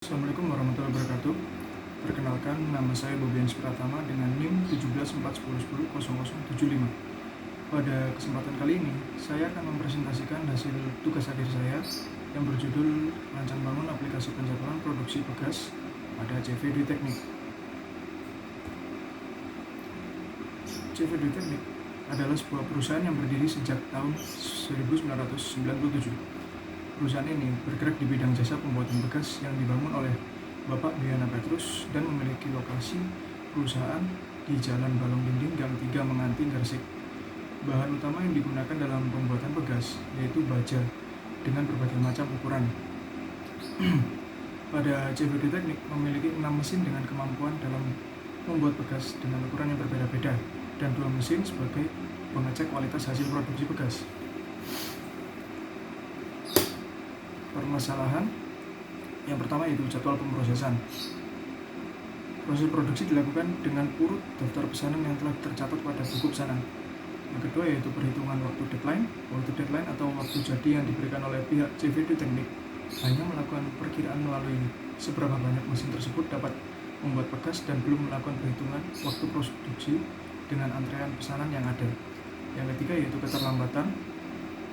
Assalamualaikum warahmatullahi wabarakatuh. Perkenalkan, nama saya Bobianus Pratama dengan NIM 1741000075. Pada kesempatan kali ini, saya akan mempresentasikan hasil tugas akhir saya yang berjudul Rancang Bangun Aplikasi Penjadwalan Produksi Pegas pada CV Dwi Teknik. CV Dwi Teknik adalah sebuah perusahaan yang berdiri sejak tahun 1997. Perusahaan ini bergerak di bidang jasa pembuatan bekas yang dibangun oleh Bapak Diana Petrus dan memiliki lokasi perusahaan di Jalan Balong Dinding Gang 3 Menganti, Gresik. Bahan utama yang digunakan dalam pembuatan bekas yaitu baja dengan berbagai macam ukuran. Pada CVD Teknik memiliki 6 mesin dengan kemampuan dalam membuat bekas dengan ukuran yang berbeda-beda dan 2 mesin sebagai pengecek kualitas hasil produksi bekas. Permasalahan yang pertama yaitu jadwal pemrosesan. Proses produksi dilakukan dengan urut daftar pesanan yang telah tercatat pada buku pesanan. Yang kedua yaitu perhitungan waktu deadline. Waktu deadline atau waktu jadi yang diberikan oleh pihak CVD Teknik hanya melakukan perkiraan melalui seberapa banyak mesin tersebut dapat membuat bekas dan belum melakukan perhitungan waktu produksi dengan antrean pesanan yang ada. Yang ketiga yaitu keterlambatan.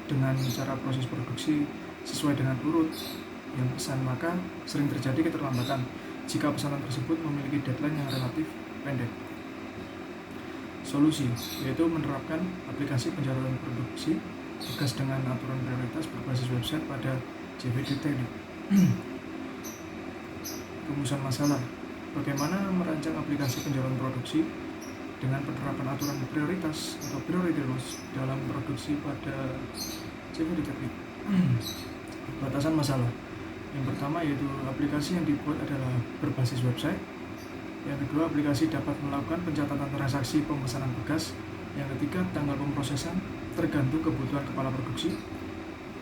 Dengan cara proses produksi sesuai dengan urut yang pesan, maka sering terjadi keterlambatan jika pesanan tersebut memiliki deadline yang relatif pendek. Solusi yaitu menerapkan aplikasi penjadwalan produksi bekas dengan aturan prioritas berbasis website pada CVD Teknik. Rumusan masalah: bagaimana merancang aplikasi penjadwalan produksi dengan penerapan aturan prioritas atau priority rules dalam produksi pada CVD Teknik. Batasan masalah: yang pertama yaitu aplikasi yang dibuat adalah berbasis website. Yang kedua, aplikasi dapat melakukan pencatatan transaksi pemesanan bekas. Yang ketiga, tanggal pemrosesan tergantung kebutuhan kepala produksi.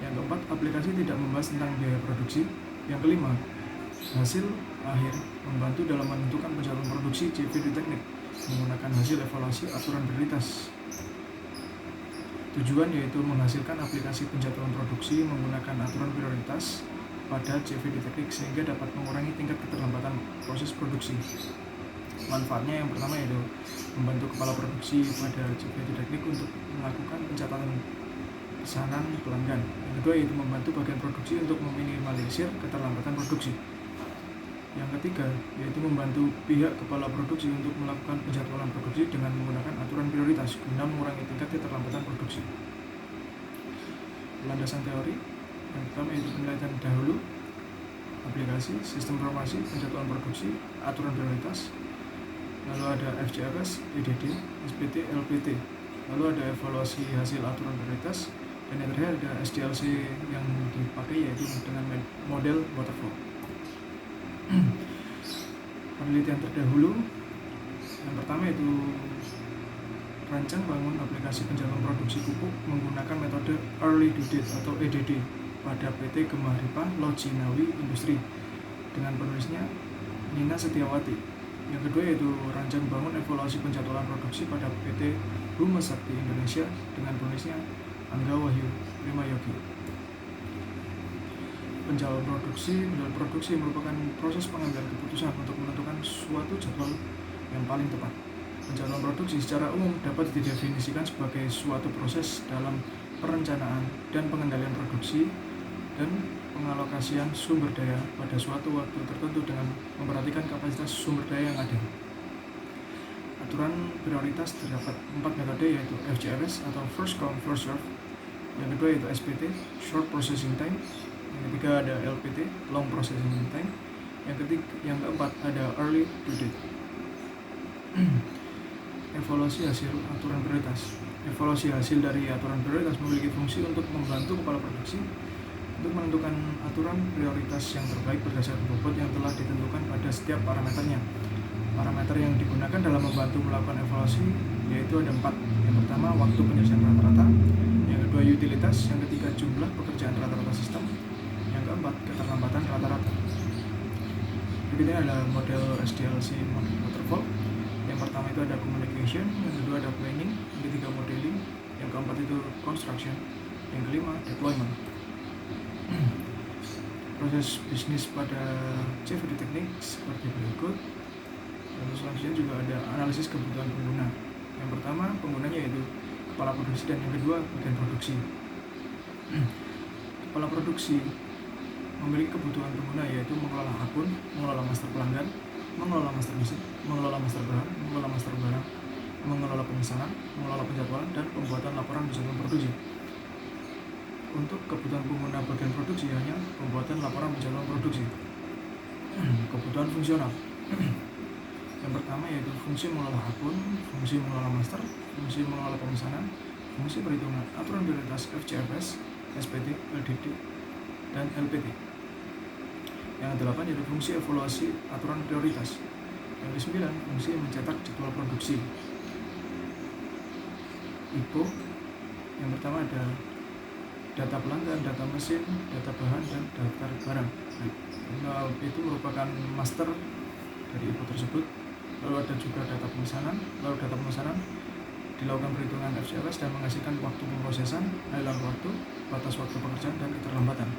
Yang keempat, aplikasi tidak membahas tentang biaya produksi. Yang kelima, hasil akhir membantu dalam menentukan penjadwalan produksi CVD Teknik menggunakan hasil evaluasi aturan prioritas. Tujuan yaitu menghasilkan aplikasi penjadwalan produksi menggunakan aturan prioritas pada CVD Teknik sehingga dapat mengurangi tingkat keterlambatan proses produksi. Manfaatnya yang pertama yaitu membantu kepala produksi pada CVD Teknik untuk melakukan pencatatan pesanan pelanggan. Yang kedua yaitu membantu bagian produksi untuk meminimalisir keterlambatan produksi. Yang ketiga yaitu membantu pihak kepala produksi untuk melakukan penjadwalan produksi dengan menggunakan aturan prioritas guna mengurangi tingkat keterlambatan produksi. Landasan teori yang pertama yaitu penelitian dahulu, aplikasi, sistem informasi, penjadwalan produksi, aturan prioritas. Lalu ada FJFS, EDD, SPT, LPT. Lalu ada evaluasi hasil aturan prioritas. Dan yang terakhir ada SDLC yang dipakai yaitu dengan model waterfall. Penelitian terdahulu yang pertama yaitu rancang bangun aplikasi penjadwalan produksi pupuk menggunakan metode Early Due Date atau EDD pada PT Gemah Loginawi Industri dengan penulisnya Nina Setiawati. Yang kedua yaitu rancang bangun evaluasi penjadwalan produksi pada PT Buma Sakti Indonesia dengan penulisnya Angga Wahyu Primayogi. Penjadwalan produksi merupakan proses pengambilan keputusan untuk menentukan suatu jadwal yang paling tepat. Penjadwalan produksi secara umum dapat didefinisikan sebagai suatu proses dalam perencanaan dan pengendalian produksi dan pengalokasian sumber daya pada suatu waktu tertentu dengan memperhatikan kapasitas sumber daya yang ada. Aturan prioritas terdapat 4 metode yaitu FJFS atau First Come First Serve. Yang kedua yaitu SPT, Short Processing Time. Yang ketiga ada LPT, Long Processing Time. Yang keempat ada Early Due Date. Evaluasi hasil aturan prioritas. Evaluasi hasil dari aturan prioritas memiliki fungsi untuk membantu kepala produksi untuk menentukan aturan prioritas yang terbaik berdasarkan bobot yang telah ditentukan pada setiap parameternya. Parameter yang digunakan dalam membantu melakukan evaluasi yaitu ada 4. Yang pertama, waktu penyelesaian rata-rata. Yang kedua, utilitas. Yang ketiga, jumlah pekerjaan rata-rata sistem. Yang keempat, keterlambatan rata-rata. Berikutnya ada model SDLC waterfall. Yang pertama itu ada communication, yang kedua ada planning, yang ketiga modeling, yang keempat itu construction, yang kelima deployment. proses bisnis pada CVD Teknik seperti berikut. Lalu selanjutnya juga ada analisis kebutuhan pengguna. Yang pertama penggunanya yaitu kepala produksi, dan yang kedua bagian produksi. Kepala produksi memiliki kebutuhan pengguna yaitu mengelola akun, mengelola master pelanggan, mengelola master mesin, mengelola master bahan, mengelola master barang, mengelola pemesanan, mengelola penjadwalan, dan pembuatan laporan penjadwalan produksi. Untuk kebutuhan pengguna bagian produksi hanya pembuatan laporan penjadwalan produksi. Kebutuhan fungsional. Yang pertama yaitu fungsi mengelola akun, fungsi mengelola master, fungsi mengelola pemesanan, fungsi perhitungan aturan prioritas FCFS, SPT, LDD, dan LPT. Yang ke-8 yaitu fungsi evaluasi aturan prioritas. Yang ke-9 fungsi mencetak jadwal produksi. IPO. Yang pertama ada data pelanggan, data mesin, data bahan, dan daftar barang. Itu merupakan master dari IPO tersebut. Lalu ada juga data pemesanan. Lalu data pemesanan dilakukan perhitungan FCFS dan menghasilkan waktu pemrosesan, aliran waktu, batas waktu pekerjaan, dan keterlambatan.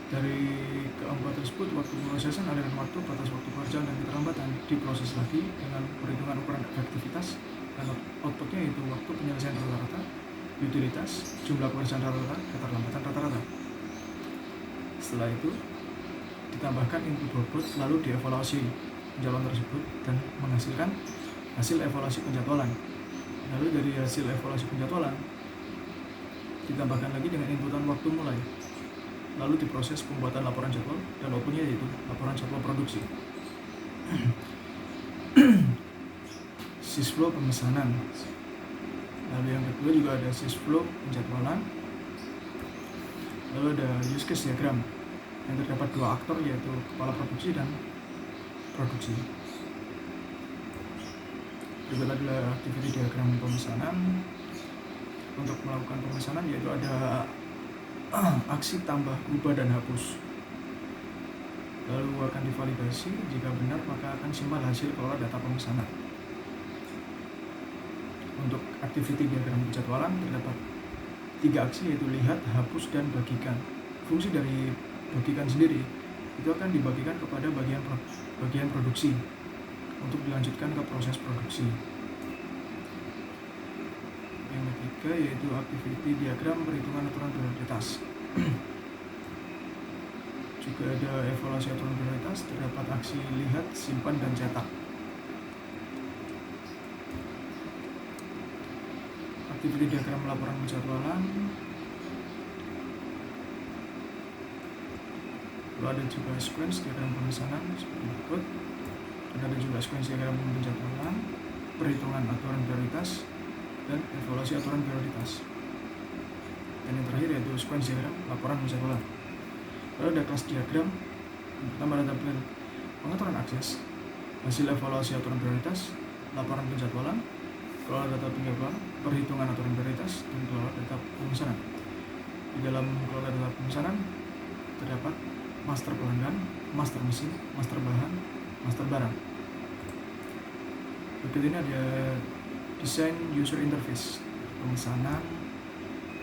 Dari keempat tersebut, waktu pemrosesan, aliran waktu, batas waktu pekerjaan, dan keterlambatan diproses lagi dengan perhitungan ukuran efektivitas dan outputnya yaitu waktu penyelesaian rata-rata, utilitas, jumlah pekerjaan rata-rata, keterlambatan rata-rata. Setelah itu ditambahkan input output, lalu dievaluasi penjadwalan tersebut dan menghasilkan hasil evaluasi penjadwalan. Lalu dari hasil evaluasi penjadwalan ditambahkan lagi dengan inputan waktu mulai, lalu diproses pembuatan laporan jadwal dan outputnya yaitu laporan jadwal produksi. Sysflow pemesanan. Lalu yang kedua juga ada sysflow penjadwalan. Lalu ada use case diagram yang terdapat dua aktor yaitu kepala produksi dan produksi. Juga adalah activity diagram pemesanan. Untuk melakukan pemesanan yaitu ada aksi tambah, ubah, dan hapus. Lalu akan divalidasi, jika benar maka akan simpan hasil kelola data pemesanan. Untuk activity diagram penjadwalan terdapat 3 aksi yaitu lihat, hapus, dan bagikan. Fungsi dari bagikan sendiri itu akan dibagikan kepada bagian produksi untuk dilanjutkan ke proses produksi. Yang ketiga yaitu activity diagram perhitungan aturan prioritas. Juga ada evaluasi aturan prioritas, terdapat aksi lihat, simpan, dan cetak. Activity diagram laporan penjadwalan. Lalu ada juga sequence diagram pemesanan seperti berikut. Dan ada juga sequence diagram penjadwalan, perhitungan aturan prioritas, dan evaluasi aturan prioritas. Dan yang terakhir yaitu sequence diagram laporan penjadwalan. Lalu ada kelas diagram. Yang pertama ada tabel pengaturan akses, hasil evaluasi aturan prioritas, laporan penjadwalan, kelola data penjadwalan, perhitungan aturan prioritas, dan kelola data pemesanan. Di dalam kelola data pemesanan terdapat master pelanggan, master mesin, master bahan, master barang. Berikut ini ada desain user interface pemesanan.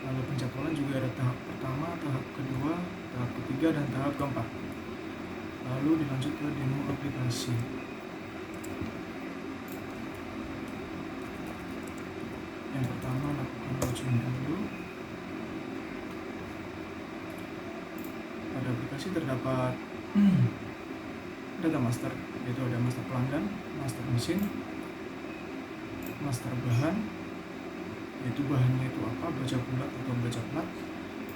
Lalu penjadwalan juga ada tahap pertama, tahap kedua, tahap ketiga, dan tahap keempat. Lalu dilanjut ke demo aplikasi. Yang pertama lakukan login dulu. Pada aplikasi terdapat data master, yaitu ada master pelanggan, master mesin, master bahan, yaitu bahannya itu apa, baja bulat atau baja plat.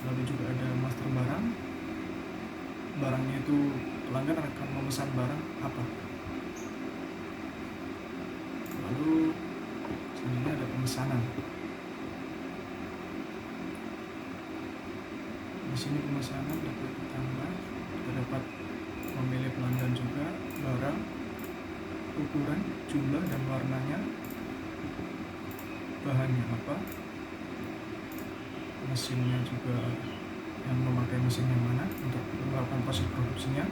Lalu juga ada master barang, barangnya itu pelanggan akan memesan barang apa. Lalu selanjutnya ada pemesanan. Di sini pemesanan dapat ditambah, kita dapat memilih pelanggan juga, barang, ukuran, jumlah, dan warnanya, bahannya apa, mesinnya juga yang memakai mesin yang mana untuk melakukan proses produksinya,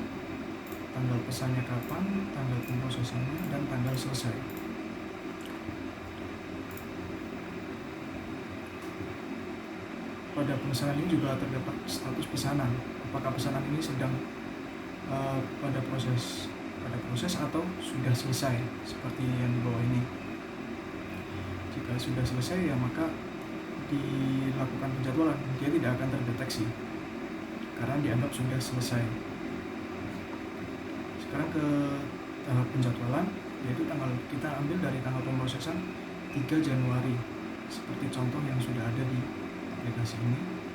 tanggal pesannya kapan, tanggal pemrosesannya, dan tanggal selesai. Pada pemesanan ini juga terdapat status pesanan apakah pesanan ini sedang pada proses atau sudah selesai seperti yang di bawah ini. Jika sudah selesai ya maka dilakukan penjadwalan, dia tidak akan terdeteksi karena dianggap sudah selesai. Sekarang ke tahap penjadwalan, yaitu kita ambil dari tanggal pemrosesan 3 Januari seperti contoh yang sudah ada di aplikasi ini.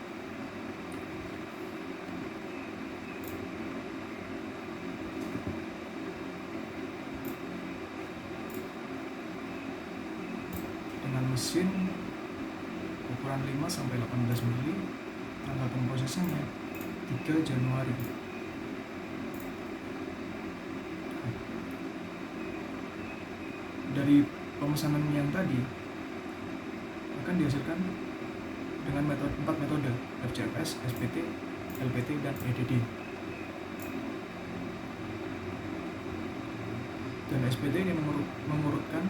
Dengan mesin ukuran 5 sampai 18 mili, tanggal pemrosesannya 3 Januari. Dari pemesanan yang tadi akan dihasilkan dengan 4 metode FCFS, SPT, LPT, dan EDD. Dan SPT ini mengurutkan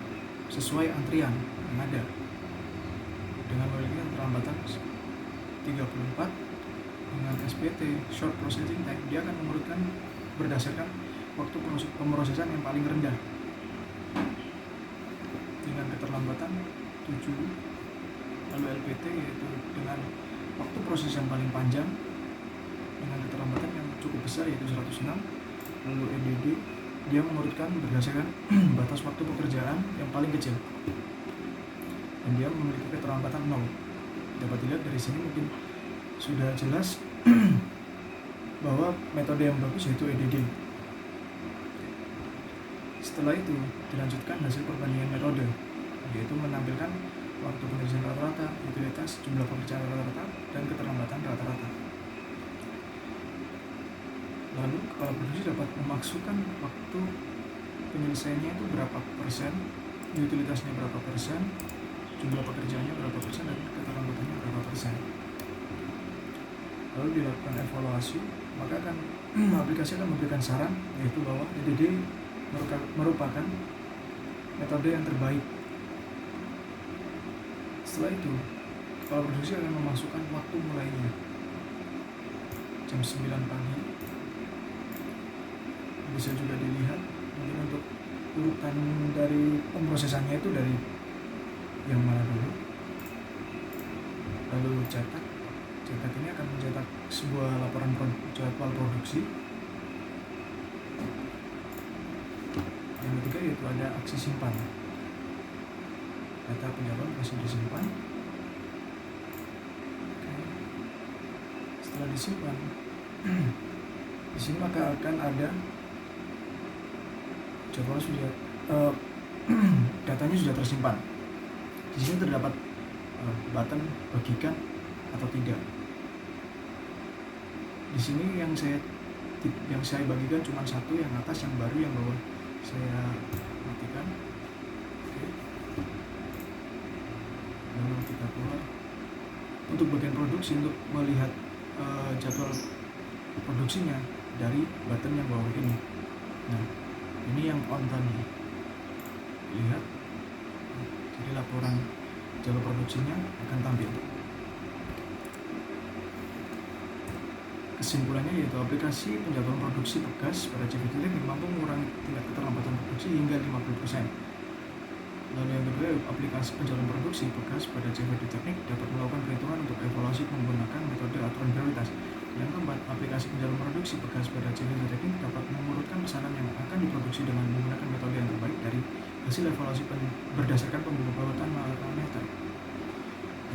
sesuai antrian yang ada dengan memiliki keterlambatan 34. Dengan SPT, Short Processing Time, dia akan mengurutkan berdasarkan waktu pemrosesan yang paling rendah dengan keterlambatan 7. Lalu LPT yaitu dengan waktu proses yang paling panjang dengan keterlambatan yang cukup besar yaitu 106. Lalu EDD, dia mengurutkan berdasarkan batas waktu pekerjaan yang paling kecil dan dia memiliki keterlambatan 0. Dapat dilihat dari sini mungkin sudah jelas bahwa metode yang bagus yaitu EDD. Setelah itu dilanjutkan hasil perbandingan metode, yaitu menampilkan waktu pengerjaan rata-rata, utilitas, jumlah pekerjaan rata-rata, dan keterlambatan rata-rata. Lalu kepala produksi dapat memasukkan waktu penyelesaiannya itu berapa persen, utilitasnya berapa persen, jumlah pekerjaannya berapa persen, dan keterlambatannya berapa persen. Lalu dilakukan evaluasi, maka aplikasi akan memberikan saran, yaitu bahwa EDD merupakan metode yang terbaik. Setelah itu, kepala produksi akan memasukkan waktu mulainya jam 9 pagi. Bisa juga dilihat mungkin untuk urutan dari pemrosesannya itu dari yang mana dulu. Lalu cetak ini akan mencetak sebuah laporan jadwal produksi. Yang ketiga yaitu ada aksi simpan. Data penjadwalan masih disimpan. Oke. Setelah disimpan, di sini maka akan ada jadwal sudah datanya sudah tersimpan. Di sini terdapat button bagikan atau tidak. Di sini yang saya bagikan cuma satu, yang atas, yang baru, yang bawah saya matikan. Oke. Lalu kita keluar. Untuk bagian produksi, untuk melihat jadwal produksinya dari button yang bawah ini. Nah, ini yang on tadi. Lihat. Jadi laporan jadwal produksinya akan tampil. Kesimpulannya yaitu aplikasi penjadwalan produksi Pegas pada CVD Teknik mampu mengurangi tingkat keterlambatan produksi hingga 50%. Lalu yang kedua, aplikasi penjadwalan produksi Pegas pada CVD Teknik dapat melakukan perhitungan untuk evaluasi menggunakan metode aturan prioritas. Yang keempat, aplikasi penjadwalan produksi Pegas pada CVD Teknik dapat mengurutkan pesanan yang akan diproduksi dengan menggunakan metode yang terbaik dari hasil evaluasi berdasarkan pembuatan parameter.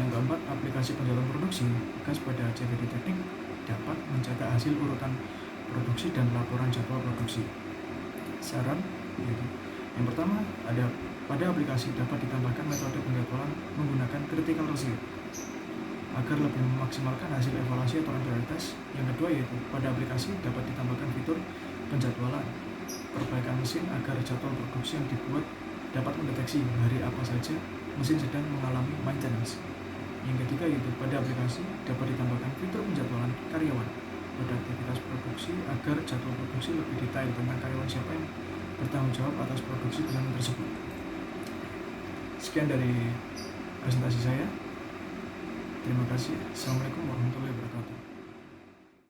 Yang keempat, aplikasi penjadwalan produksi Pegas pada CVD Teknik dapat mencetak hasil urutan produksi dan laporan jadwal produksi. Saran yaitu yang pertama, pada aplikasi dapat ditambahkan metode penjadwalan menggunakan critical ratio agar lebih memaksimalkan hasil evaluasi aturan prioritas. Yang kedua yaitu pada aplikasi dapat ditambahkan fitur penjadwalan perbaikan mesin agar jadwal produksi yang dibuat dapat mendeteksi hari apa saja mesin sedang mengalami maintenance. Yang ketiga yaitu pada aplikasi dapat ditambahkan fitur penjadwalan karyawan pada aktivitas produksi agar jadwal produksi lebih detail tentang karyawan siapa yang bertanggung jawab atas produksi pesanan tersebut. Sekian dari presentasi saya. Terima kasih. Assalamualaikum warahmatullahi wabarakatuh.